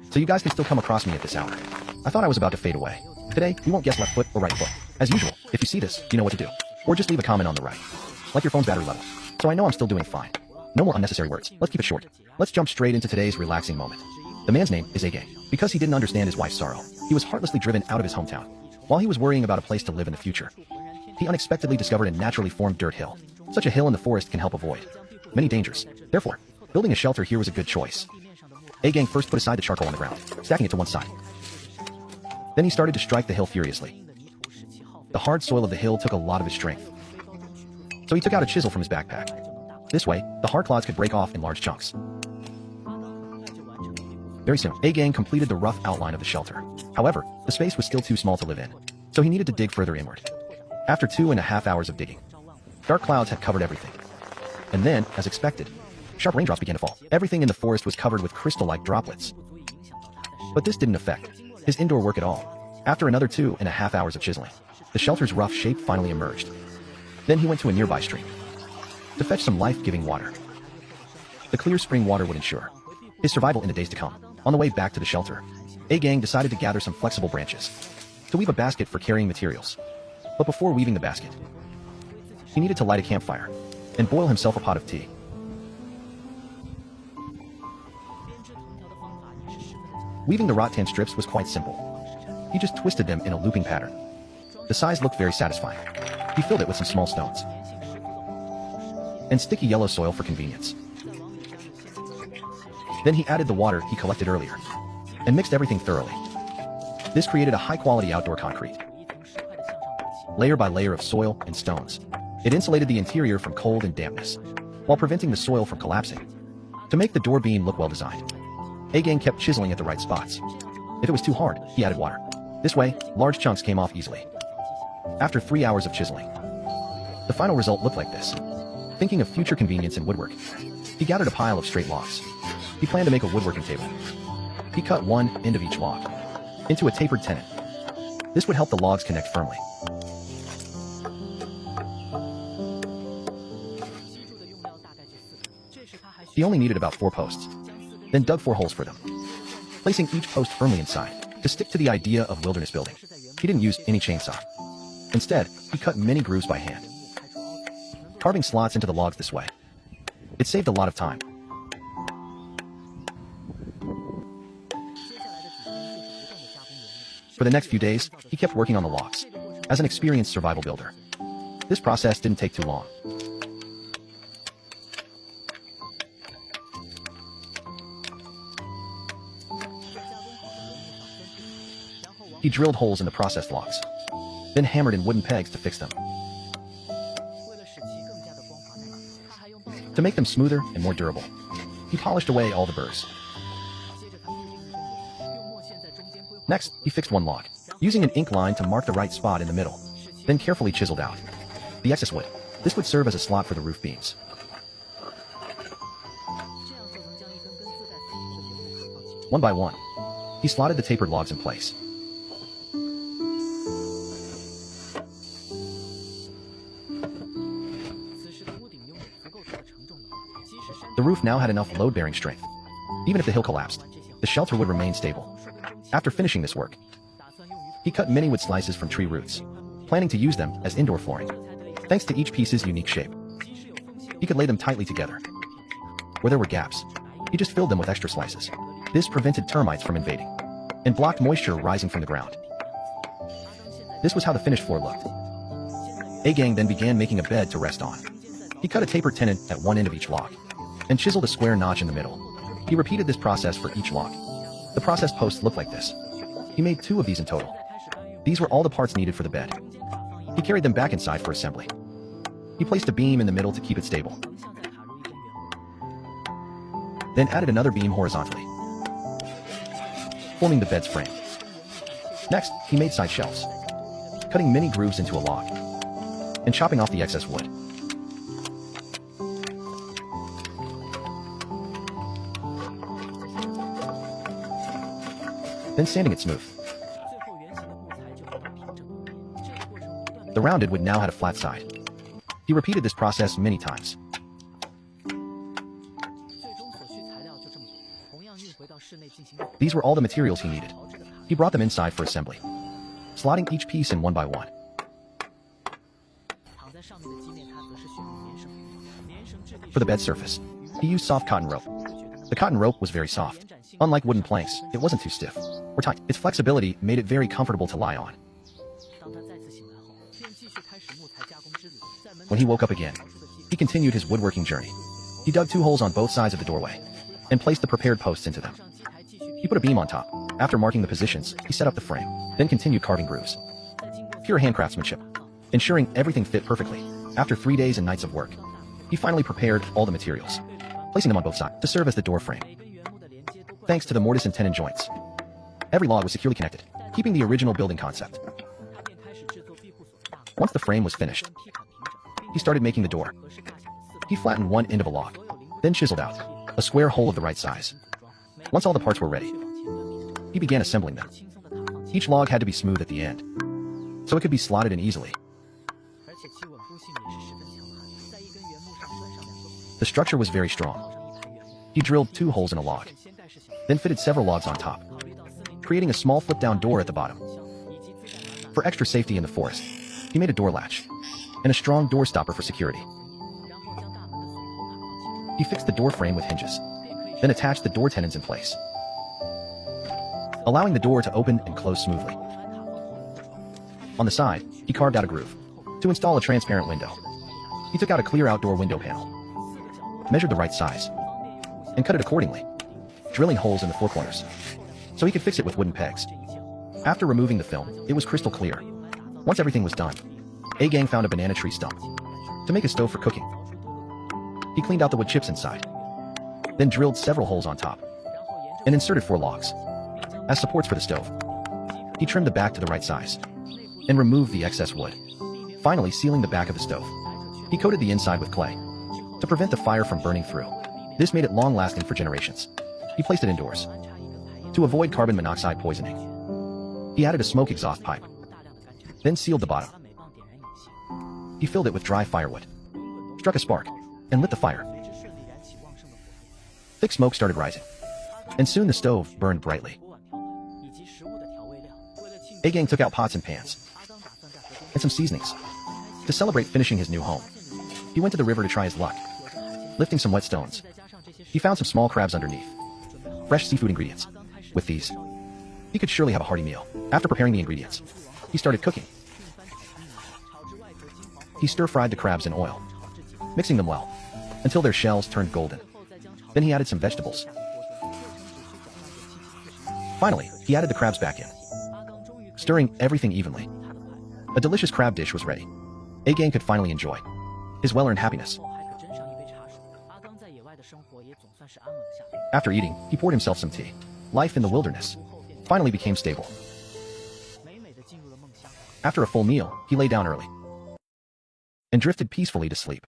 So you guys can still come across me at this hour. I thought I was about to fade away. Today, we won't guess left foot or right foot. As usual, if you see this, you know what to do. Or just leave a comment on the right. Like your phone's battery level. So I know I'm still doing fine. No more unnecessary words. Let's keep it short. Let's jump straight into today's relaxing moment. The man's name is A-Gang. Because he didn't understand his wife's sorrow, he was heartlessly driven out of his hometown. While he was worrying about a place to live in the future, he unexpectedly discovered a naturally formed dirt hill. Such a hill in the forest can help avoid many dangers. Therefore, building a shelter here was a good choice. A-Gang first put aside the charcoal on the ground, stacking it to one side. Then he started to strike the hill furiously. The hard soil of the hill took a lot of his strength. So he took out a chisel from his backpack. This way, the hard clods could break off in large chunks. Very soon, A-Gang completed the rough outline of the shelter. However, the space was still too small to live in, so he needed to dig further inward. After 2.5 hours of digging, dark clouds had covered everything. And then, as expected, sharp raindrops began to fall. Everything in the forest was covered with crystal-like droplets. But this didn't affect his indoor work at all. After another 2.5 hours of chiseling, the shelter's rough shape finally emerged. Then he went to a nearby stream to fetch some life-giving water. The clear spring water would ensure his survival in the days to come. On the way back to the shelter, A-Gang decided to gather some flexible branches to weave a basket for carrying materials. But before weaving the basket, he needed to light a campfire and boil himself a pot of tea. Weaving the rattan strips was quite simple. He just twisted them in a looping pattern. The size looked very satisfying. He filled it with some small stones and sticky yellow soil for convenience. Then he added the water he collected earlier and mixed everything thoroughly. This created a high-quality outdoor concrete, layer by layer of soil and stones. It insulated the interior from cold and dampness, while preventing the soil from collapsing. To make the door beam look well designed, A-Gang kept chiseling at the right spots. If it was too hard, he added water. This way, large chunks came off easily. After 3 hours of chiseling, the final result looked like this. Thinking of future convenience in woodwork, he gathered a pile of straight logs. He planned to make a woodworking table. He cut one end of each log into a tapered tenon. This would help the logs connect firmly. He only needed about 4 posts, then dug 4 holes for them, placing each post firmly inside. To stick to the idea of wilderness building, he didn't use any chainsaw. Instead, he cut many grooves by hand, carving slots into the logs this way. It saved a lot of time. For the next few days, he kept working on the logs. As an experienced survival builder, this process didn't take too long. He drilled holes in the processed logs, then hammered in wooden pegs to fix them. To make them smoother and more durable, he polished away all the burrs. Next, he fixed one log, using an ink line to mark the right spot in the middle, then carefully chiseled out the excess wood. This would serve as a slot for the roof beams. One by one, he slotted the tapered logs in place. The roof now had enough load-bearing strength. Even if the hill collapsed, the shelter would remain stable. After finishing this work, he cut many wood slices from tree roots, planning to use them as indoor flooring. Thanks to each piece's unique shape, he could lay them tightly together. Where there were gaps, he just filled them with extra slices. This prevented termites from invading and blocked moisture rising from the ground. This was how the finished floor looked. A-Gang then began making a bed to rest on. He cut a tapered tenon at one end of each log and chiseled a square notch in the middle. He repeated this process for each log. The processed posts looked like this. He made 2 of these in total. These were all the parts needed for the bed. He carried them back inside for assembly. He placed a beam in the middle to keep it stable, then added another beam horizontally, forming the bed's frame. Next, he made side shelves, cutting many grooves into a log and chopping off the excess wood. Then sanding it smooth. The rounded wood now had a flat side. He repeated this process many times. These were all the materials he needed. He brought them inside for assembly, slotting each piece in one by one. For the bed surface, he used soft cotton rope. The cotton rope was very soft. Unlike wooden planks, it wasn't too stiff or tight. Its flexibility made it very comfortable to lie on. When he woke up again, he continued his woodworking journey. He dug 2 holes on both sides of the doorway and placed the prepared posts into them. He put a beam on top. After marking the positions, he set up the frame, then continued carving grooves. Pure hand craftsmanship, ensuring everything fit perfectly. After 3 days and nights of work, he finally prepared all the materials, placing them on both sides to serve as the door frame. Thanks to the mortise and tenon joints, every log was securely connected, keeping the original building concept. Once the frame was finished, he started making the door. He flattened one end of a log, then chiseled out a square hole of the right size. Once all the parts were ready, he began assembling them. Each log had to be smooth at the end, so it could be slotted in easily. The structure was very strong. He drilled 2 holes in a log, then fitted several logs on top, creating a small flip-down door at the bottom. For extra safety in the forest, he made a door latch and a strong door stopper for security. He fixed the door frame with hinges, then attached the door tenons in place, allowing the door to open and close smoothly. On the side, he carved out a groove to install a transparent window. He took out a clear outdoor window panel, measured the right size, and cut it accordingly, drilling holes in the 4 corners so he could fix it with wooden pegs. After removing the film, it was crystal clear. Once everything was done, A-Gang found a banana tree stump to make a stove for cooking. He cleaned out the wood chips inside, then drilled several holes on top and inserted 4 logs as supports for the stove. He trimmed the back to the right size and removed the excess wood, finally sealing the back of the stove. He coated the inside with clay to prevent the fire from burning through. This made it long-lasting for generations. He placed it indoors to avoid carbon monoxide poisoning. He added a smoke exhaust pipe, then sealed the bottom. He filled it with dry firewood, struck a spark, and lit the fire. Thick smoke started rising, and soon the stove burned brightly. A-Gang took out pots and pans and some seasonings to celebrate finishing his new home. He went to the river to try his luck, lifting some wet stones. He found some small crabs underneath, fresh seafood ingredients. With these, he could surely have a hearty meal. After preparing the ingredients, he started cooking. He stir-fried the crabs in oil, mixing them well until their shells turned golden. Then he added some vegetables. Finally, he added the crabs back in, stirring everything evenly. A delicious crab dish was ready. A-Gang could finally enjoy his well-earned happiness. After eating, he poured himself some tea. Life in the wilderness finally became stable. After a full meal, he lay down early and drifted peacefully to sleep.